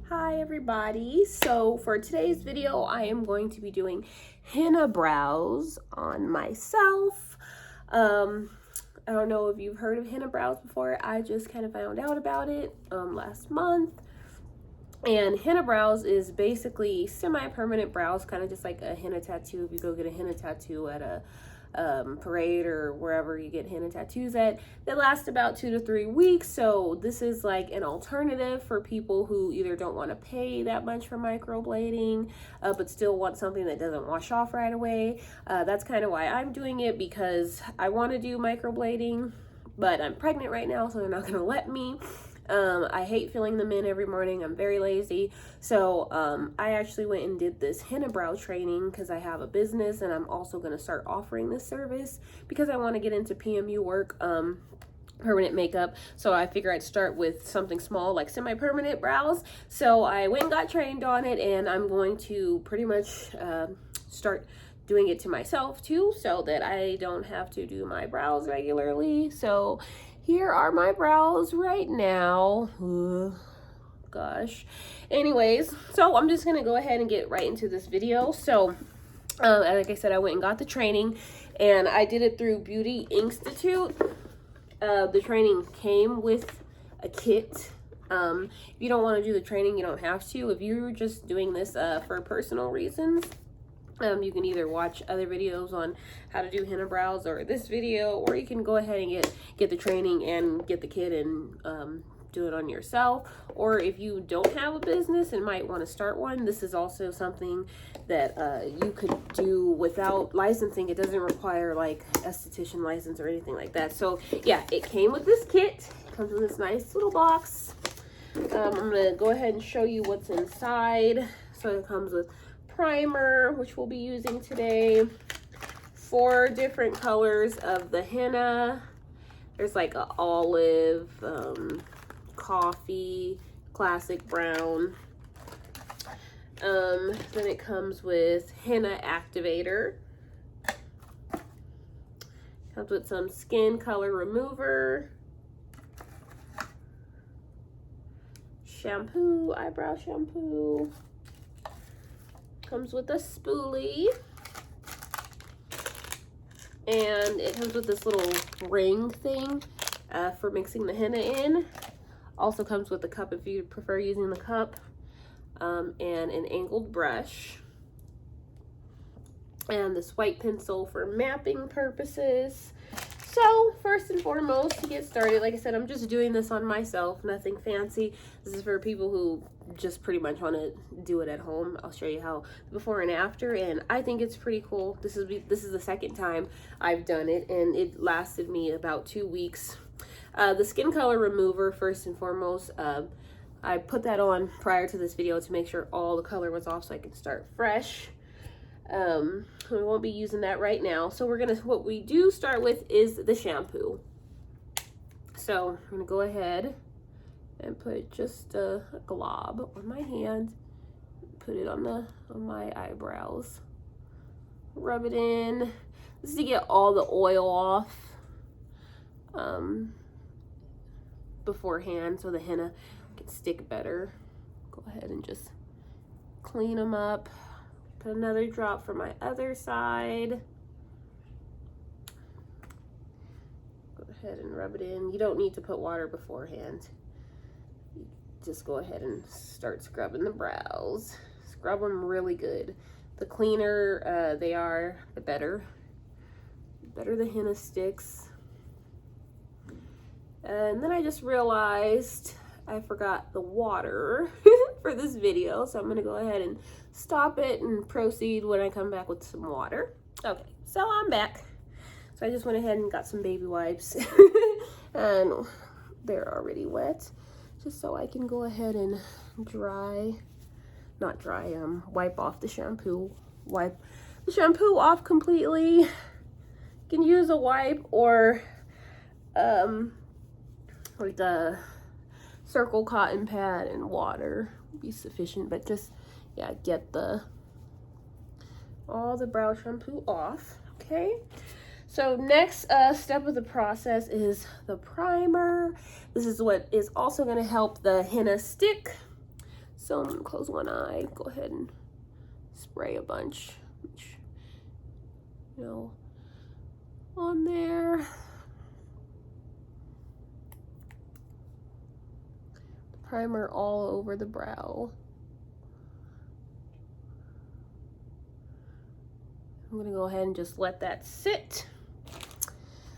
Hi everybody. So for today's video, I am going to be doing henna brows on myself. I don't know if you've heard of henna brows before. I just kind of found out about it last month. And henna brows is basically semi-permanent brows, kind of just like a henna tattoo. If you go get a henna tattoo at a parade or wherever you get henna tattoos at, they last about 2 to 3 weeks. So this is like an alternative for people who either don't want to pay that much for microblading but still want something that doesn't wash off right away. That's kind of why I'm doing it, because I want to do microblading, but I'm pregnant right now, so they're not going to let me. I hate filling them in every morning. I'm very lazy. So I actually went and did this henna brow training because I have a business, and I'm also going to start offering this service because I want to get into PMU work, permanent makeup. So I figure I'd start with something small like semi-permanent brows. So I went and got trained on it, and I'm going to pretty much start doing it to myself too, so that I don't have to do my brows regularly. So here are my brows right now. Gosh. Anyways, so I'm just gonna go ahead and get right into this video. So like I said, I went and got the training, and I did it through Beauty Institute. The training came with a kit. If you don't want to do the training, you don't have to. If you're just doing this for personal reasons, you can either watch other videos on how to do henna brows or this video, or you can go ahead and get the training and get the kit and do it on yourself. Or if you don't have a business and might want to start one, this is also something that you could do without licensing. It doesn't require like esthetician license or anything like that. So yeah, it came with this kit. It comes in this nice little box. I'm gonna go ahead and show you what's inside. So it comes with primer, which we'll be using today, 4 different colors of the henna. There's like a olive, coffee, classic brown. Then it comes with henna activator. Comes with some skin color remover, shampoo, eyebrow shampoo. Comes with a spoolie, and it comes with this little ring thing for mixing the henna in. Also comes with a cup if you prefer using the cup, and an angled brush, and this white pencil for mapping purposes. So first and foremost, to get started, like I said, I'm just doing this on myself, nothing fancy. This is for people who just pretty much want to do it at home. I'll show you how before and after, and I think it's pretty cool. This is the second time I've done it, and it lasted me about 2 weeks. The skin color remover, first and foremost, I put that on prior to this video to make sure all the color was off so I can start fresh. We won't be using that right now. So what we do start with is the shampoo. So I'm gonna go ahead and put just a glob on my hand, put it on my eyebrows, rub it in. This is to get all the oil off beforehand, so the henna can stick better. Go ahead and just clean them up. Put another drop for my other side. Go ahead and rub it in. You don't need to put water beforehand. Just go ahead and start scrubbing the brows. Scrub them really good. The cleaner they are, the better. The better the henna sticks. And then I just realized I forgot the water for this video, so I'm gonna go ahead and stop it and proceed when I come back with some water. Okay, so I'm back. So I just went ahead and got some baby wipes and they're already wet, just so I can go ahead and wipe off the shampoo. Wipe the shampoo off completely. You can use a wipe or like the circle cotton pad and water would be sufficient, but just get all the brow shampoo off. Okay, so next step of the process is the primer. This is what is also going to help the henna stick. So I'm gonna close one eye, go ahead and spray a bunch, you know, on there. The primer all over the brow. I'm gonna go ahead and just let that sit.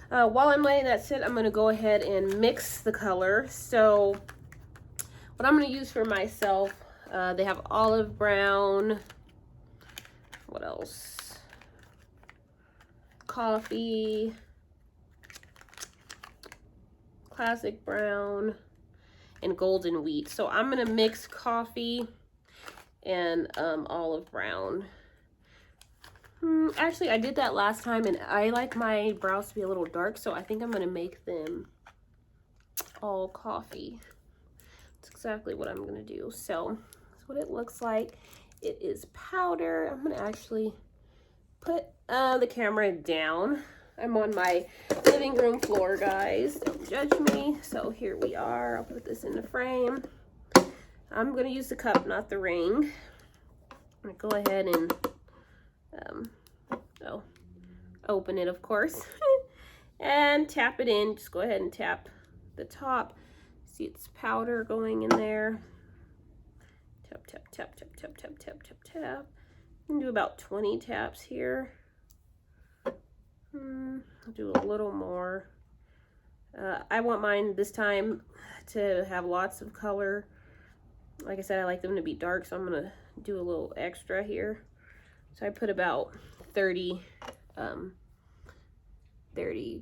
While I'm letting that sit, I'm gonna go ahead and mix the color. So what I'm gonna use for myself, they have olive brown, what else? Coffee, classic brown, and golden wheat. So I'm gonna mix coffee and olive brown. Actually, I did that last time, and I like my brows to be a little dark, so I think I'm gonna make them all coffee. That's exactly what I'm gonna do. So that's what it looks like. It is powder. I'm gonna actually put the camera down. I'm on my living room floor, guys. Don't judge me. So here we are. I'll put this in the frame. I'm gonna use the cup, not the ring. I'm gonna go ahead and open it, of course, and tap it in. Just go ahead and tap the top. See, it's powder going in there. Tap, tap, tap, tap, tap, tap, tap, tap, tap. I'm gonna do about 20 taps here. I'll do a little more. I want mine this time to have lots of color. Like I said, I like them to be dark, so I'm gonna do a little extra here. So I put about 30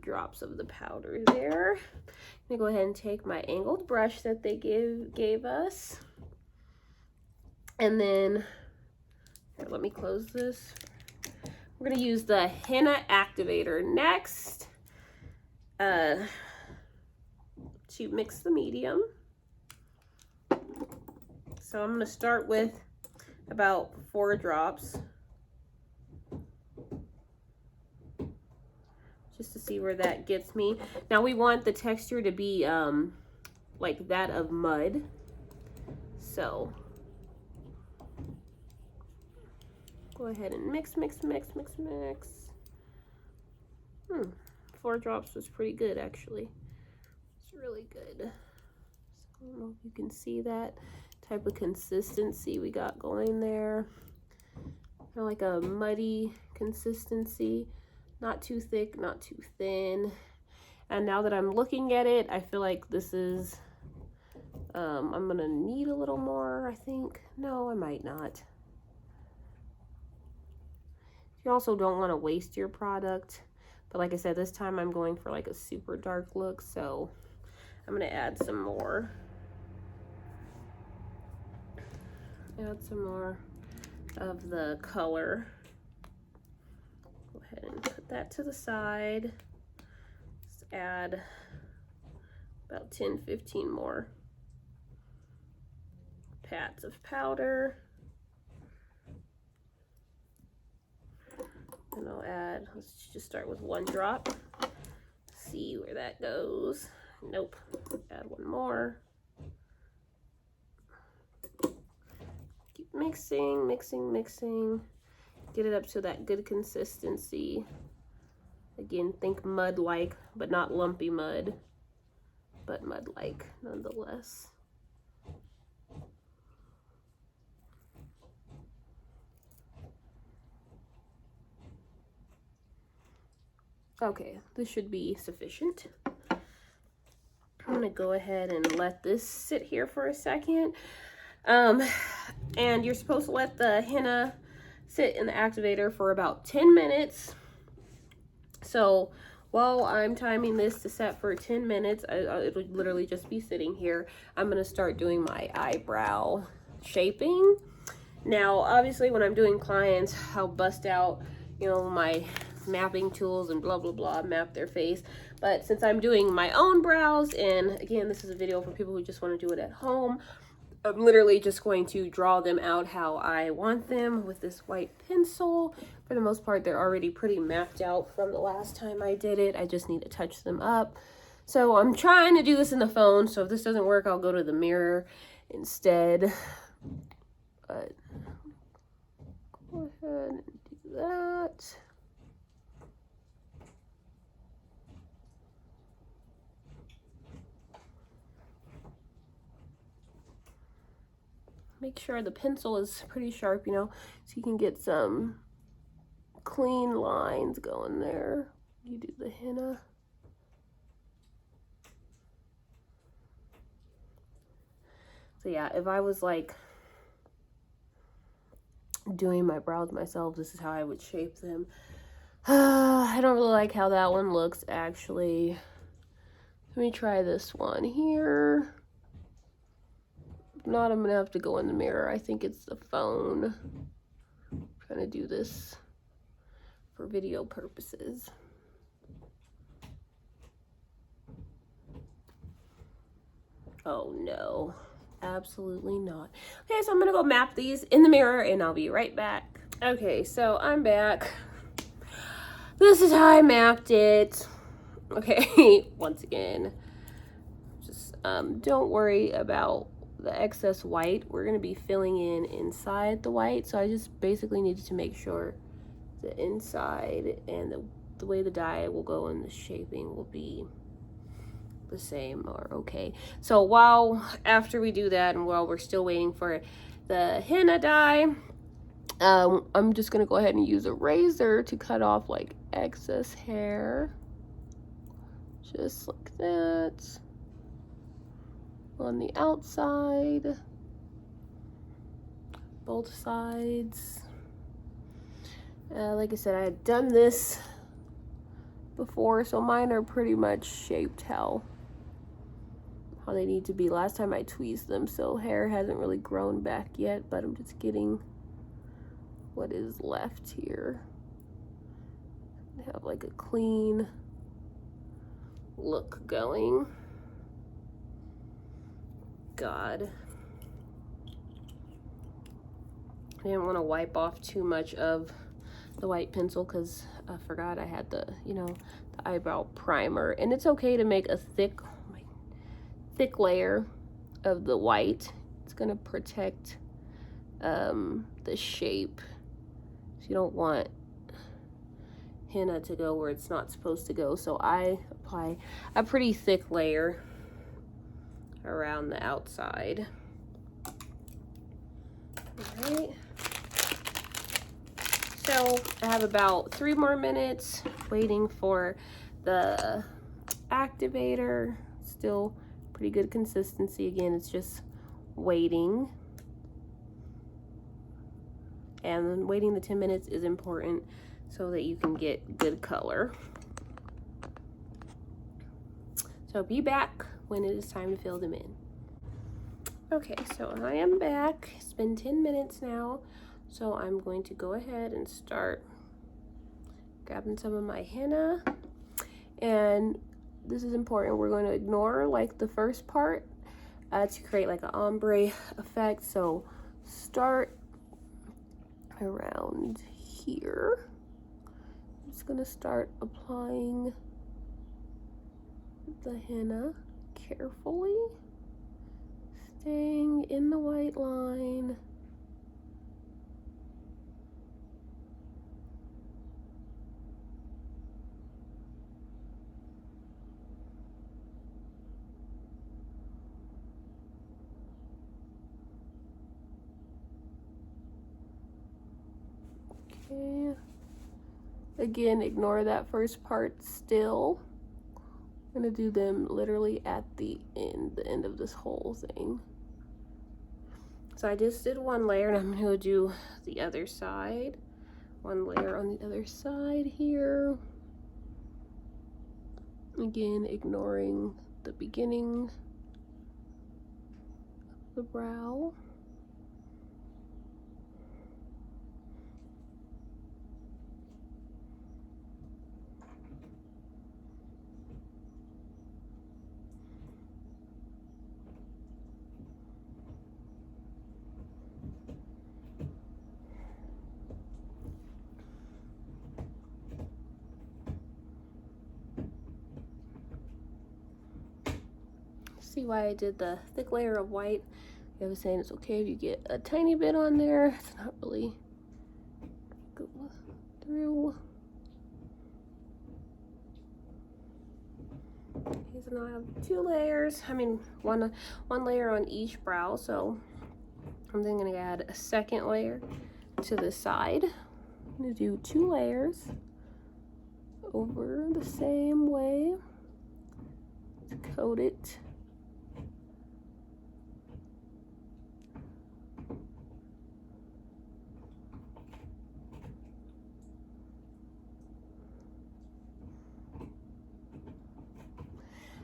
drops of the powder there. I'm gonna go ahead and take my angled brush that they gave us. And then, here, let me close this. We're gonna use the Henna activator next to mix the medium. So I'm gonna start with about 4 drops. Just to see where that gets me. Now we want the texture to be like that of mud. So go ahead and mix, mix, mix, mix, mix. 4 drops was pretty good, actually. It's really good. So I don't know if you can see that type of consistency we got going there. Kind of like a muddy consistency. Not too thick, not too thin. And now that I'm looking at it, I feel like this is, I'm gonna need a little more, I think. No, I might not. You also don't want to waste your product. But like I said, this time I'm going for like a super dark look, so I'm gonna add some more. Add some more of the color. Go ahead and put that to the side. Just add about 10-15 more pats of powder. And I'll add, let's just start with 1 drop. See where that goes. Nope. Add 1 more. Keep mixing, mixing, mixing. Get it up to that good consistency. Again, think mud-like, but not lumpy mud, but mud-like nonetheless. Okay, this should be sufficient. I'm gonna go ahead and let this sit here for a second. And you're supposed to let the henna sit in the activator for about 10 minutes. So while I'm timing this to set for 10 minutes, it'll literally just be sitting here. I'm gonna start doing my eyebrow shaping. Now, obviously when I'm doing clients, I'll bust out, you know, my mapping tools and blah, blah, blah, map their face. But since I'm doing my own brows, and again, this is a video for people who just want to do it at home, I'm literally just going to draw them out how I want them with this white pencil. For the most part, they're already pretty mapped out from the last time I did it. I just need to touch them up. So I'm trying to do this in the phone. So if this doesn't work, I'll go to the mirror instead. But go ahead and do that. Make sure the pencil is pretty sharp, you know, so you can get some clean lines going there. You do the henna. So yeah, if I was like doing my brows myself, this is how I would shape them. I don't really like how that one looks, actually. Let me try this one here. If not, I'm gonna have to go in the mirror. I think it's the phone. I'm trying to do this for video purposes. Oh no, absolutely not. Okay, so I'm gonna go map these in the mirror and I'll be right back. Okay, so I'm back. This is how I mapped it. Okay, once again, just don't worry about the excess white. We're gonna be filling in inside the white, so I just basically needed to make sure the inside and the way the dye will go and the shaping will be the same or okay. So after we do that and while we're still waiting for the henna dye, I'm just gonna go ahead and use a razor to cut off like excess hair, just like that on the outside, both sides. Like I said, I had done this before, so mine are pretty much shaped how they need to be. Last time I tweezed them, so hair hasn't really grown back yet, but I'm just getting what is left here. Have like a clean look going. God, I didn't want to wipe off too much of the white pencil because I forgot I had the, you know, the eyebrow primer. And it's okay to make a thick layer of the white. It's gonna protect the shape. So you don't want henna to go where it's not supposed to go. So I apply a pretty thick layer around the outside. All right. So I have about 3 more minutes waiting for the activator. Still pretty good consistency. Again, it's just waiting. And then waiting the 10 minutes is important so that you can get good color. So be back when it is time to fill them in. Okay, so I am back. It's been 10 minutes now. So I'm going to go ahead and start grabbing some of my henna. And this is important. We're going to ignore like the first part to create like an ombre effect. So start around here. I'm just going to start applying the henna carefully, staying in the white line. Okay. Again, ignore that first part still. I'm gonna do them literally at the end of this whole thing. So I just did one layer and I'm gonna do the other side. One layer on the other side here. Again, ignoring the beginning of the brow. See why I did the thick layer of white? I was saying it's okay if you get a tiny bit on there. It's not really go through. Okay, so now I have 2 layers. I mean, one layer on each brow. So I'm then gonna add a second layer to the side. I'm gonna do 2 layers over the same way to coat it.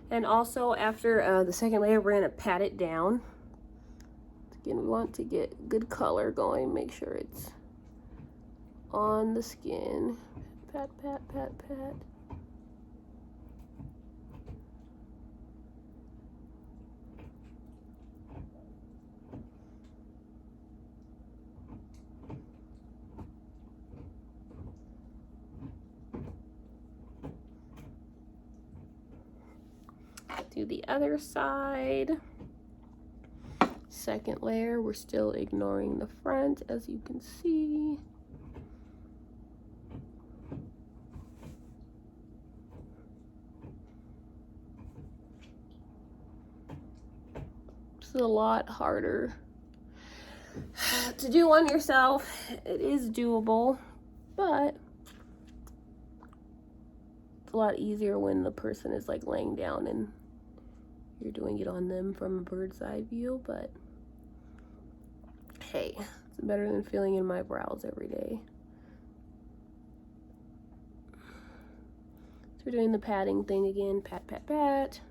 And also after the second layer, we're gonna pat it down. Again, we want to get good color going. Make sure it's on the skin. Pat, pat, pat, pat. Do the other side. Second layer, we're still ignoring the front, as you can see. It's a lot harder to do on yourself. It is doable, but it's a lot easier when the person is like laying down and you're doing it on them from a bird's eye view. But hey, it's better than filling in my brows every day. So we're doing the patting thing again. Pat, pat, pat.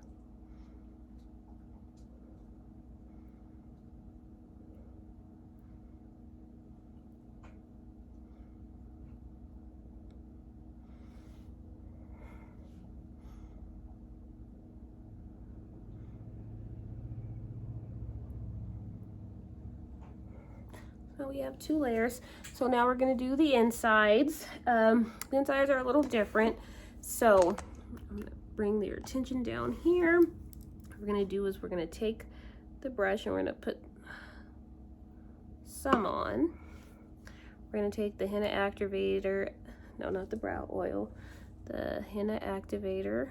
So we have 2 layers. So now we're gonna do the insides. The insides are a little different. So I'm gonna bring your attention down here. What we're gonna do is we're gonna take the brush and we're gonna put some on. We're gonna take the henna activator, no, not the brow oil, the henna activator.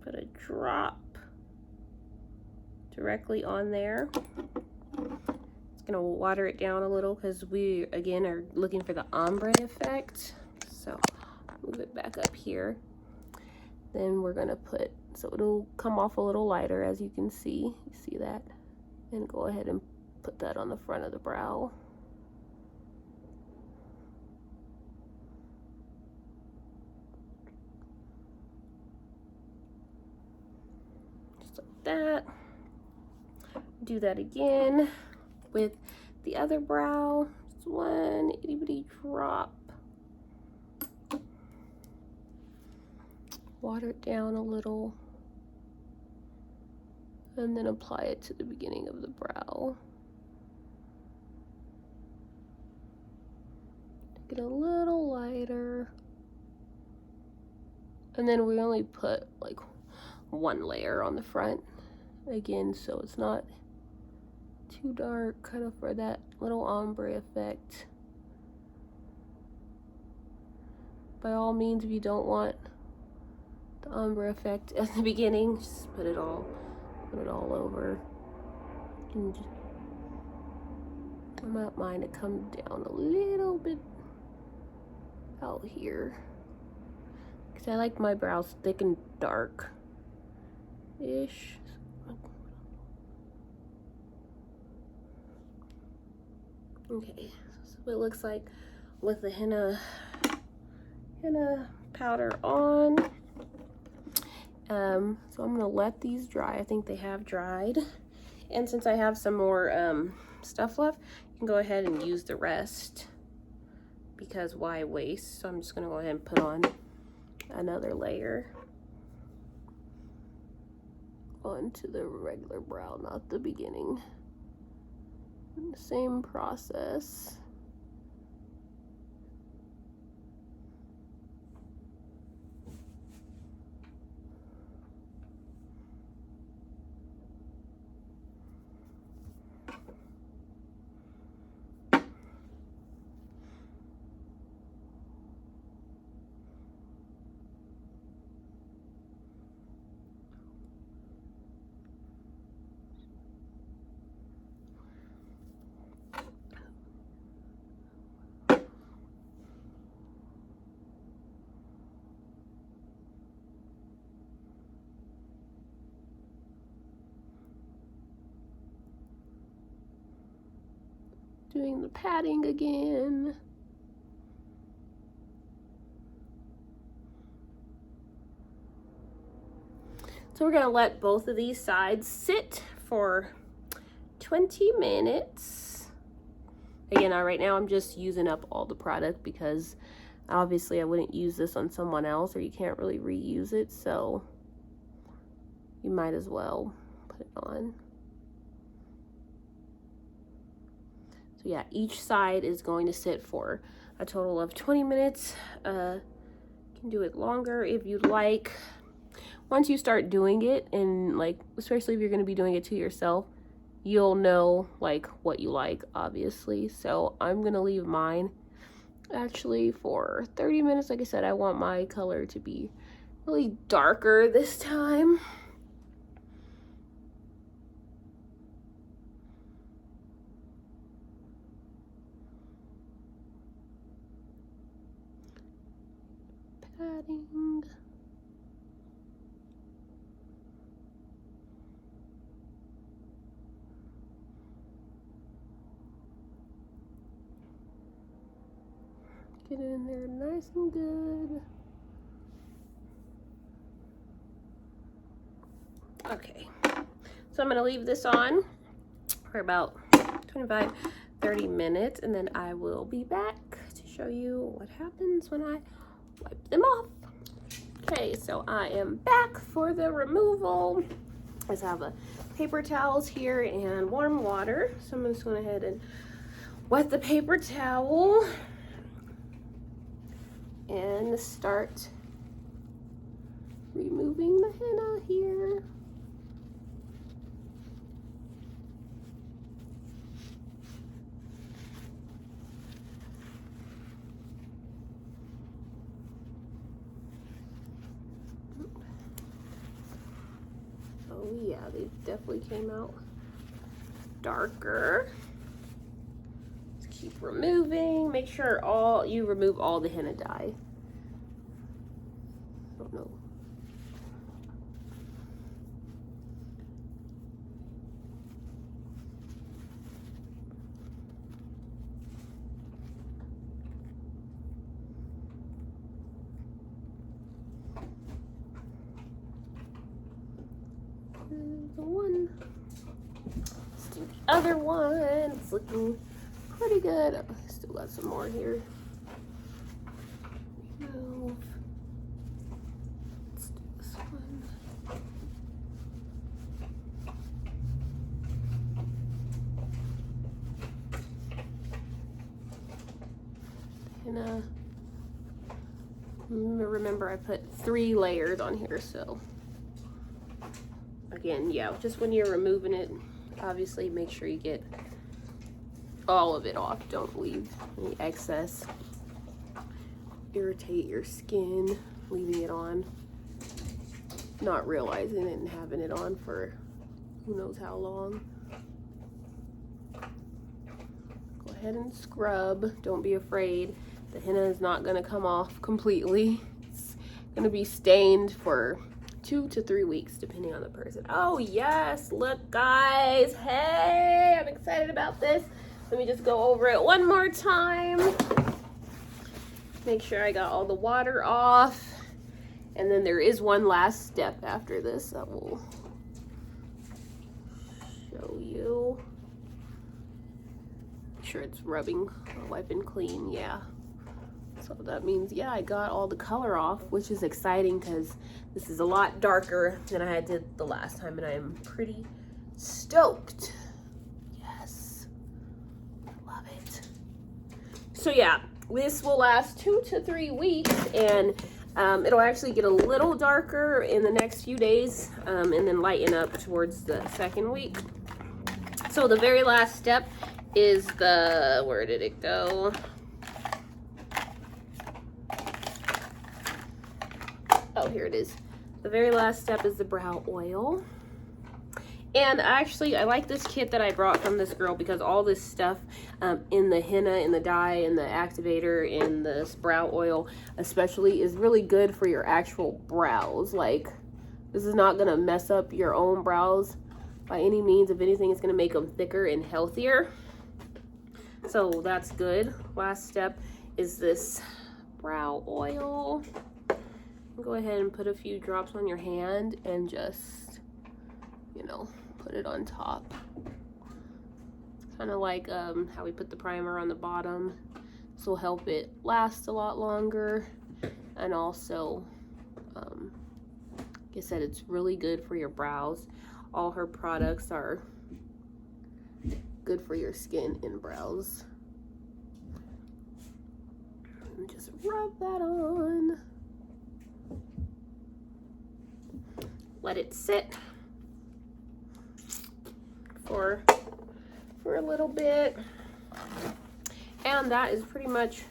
Put a drop directly on there. It's gonna water it down a little because we again are looking for the ombre effect. So move it back up here. Then we're gonna put, so it'll come off a little lighter, as you can see. You see that? And go ahead and put that on the front of the brow. Just like that. Do that again with the other brow. Just one itty bitty drop. Water it down a little. And then apply it to the beginning of the brow. Get a little lighter. And then we only put like 1 layer on the front. Again, so it's not too dark, kind of for that little ombre effect. By all means, if you don't want the ombre effect at the beginning, just put it all over. And I might mind it come down a little bit out here, because I like my brows thick and dark-ish. Okay, so it looks like with the henna powder on. So I'm gonna let these dry. I think they have dried. And since I have some more stuff left, you can go ahead and use the rest, because why waste? So I'm just gonna go ahead and put on another layer onto the regular brow, not the beginning. And the same process. Doing the patting again. So we're gonna let both of these sides sit for 20 minutes. Again, right now I'm just using up all the product because obviously I wouldn't use this on someone else, or you can't really reuse it, so you might as well put it on. So yeah, each side is going to sit for a total of 20 minutes. You can do it longer if you'd like. Once you start doing it, and like, especially if you're going to be doing it to yourself, you'll know like what you like, obviously. So I'm going to leave mine actually for 30 minutes. Like I said, I want my color to be really darker this time. Patting. Get it in there nice and good. Okay, so I'm gonna leave this on for about 25-30 minutes, and then I will be back to show you what happens when I wipe them off. Okay, so I am back for the removal. I just have paper towels here and warm water. So I'm just going to go ahead and wet the paper towel and start removing the henna here. Oh yeah, they definitely came out darker. Just keep removing. Make sure you remove all the henna dye. I don't know. The one. Let's do the other one. It's looking pretty good. I still got some more here. Remove. Let's do this one. And remember I put 3 layers on here, so again, yeah, just when you're removing it, obviously make sure you get all of it off. Don't leave any excess. Irritate your skin leaving it on, not realizing it and having it on for who knows how long. Go ahead and scrub. Don't be afraid. The henna is not going to come off completely. It's going to be stained for 2 to 3 weeks, depending on the person. Oh yes, look guys, hey, I'm excited about this. Let me just go over it one more time. Make sure I got all the water off. And then there is one last step after this that will show you. Make sure it's rubbing, wiping clean, yeah. So that means, yeah, I got all the color off, which is exciting because this is a lot darker than I did the last time, and I am pretty stoked. Yes, love it. So yeah, this will last 2 to 3 weeks, and it'll actually get a little darker in the next few days, and then lighten up towards the 2nd week. So the very last step is the, where did it go? Oh, here it is. The very last step is the brow oil. And actually, I like this kit that I brought from this girl because all this stuff in the henna, in the dye, in the activator, in this brow oil especially is really good for your actual brows. Like, this is not going to mess up your own brows by any means. If anything, it's going to make them thicker and healthier. So that's good. Last step is this brow oil. Go ahead and put a few drops on your hand and just, you know, put it on top. Kind of like how we put the primer on the bottom. This will help it last a lot longer. And also, like I said, it's really good for your brows. All her products are good for your skin and brows. And just rub that on. Let it sit for a little bit. And that is pretty much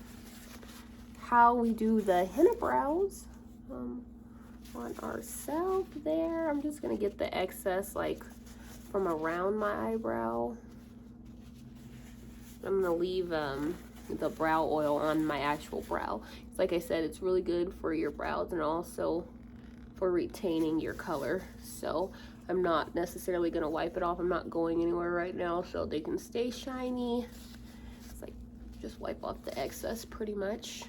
how we do the henna brows on ourselves there. I'm just gonna get the excess like from around my eyebrow. I'm gonna leave the brow oil on my actual brow. Like I said, it's really good for your brows and also for retaining your color. So I'm not necessarily gonna wipe it off. I'm not going anywhere right now, so they can stay shiny. It's like just wipe off the excess pretty much.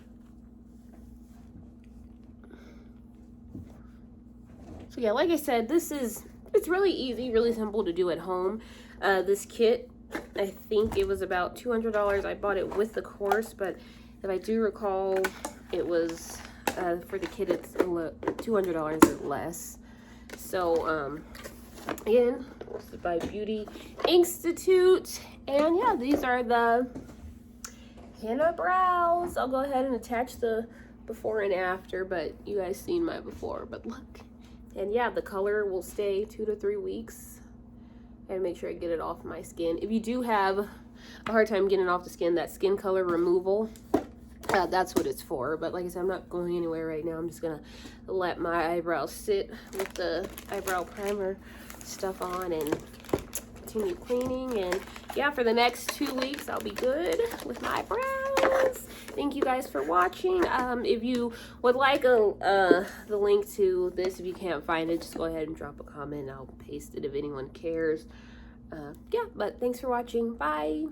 So yeah, like I said, it's really easy, really simple to do at home. This kit, I think it was about $200. I bought it with the course, but if I do recall, it was for the kit, it's $200 or less. So again, this is by Beauty Institute, and yeah, these are the henna brows. I'll go ahead and attach the before and after, but you guys seen my before, but look. And yeah, the color will stay 2 to 3 weeks. And make sure I get it off my skin. If you do have a hard time getting it off the skin, that skin color removal, that's what it's for. But like I said, I'm not going anywhere right now. I'm just gonna let my eyebrows sit with the eyebrow primer stuff on and continue cleaning. And yeah, for the next 2 weeks, I'll be good with my brows. Thank you guys for watching. If you would like the link to this, if you can't find it, just go ahead and drop a comment. I'll paste it if anyone cares. Yeah, but thanks for watching. Bye.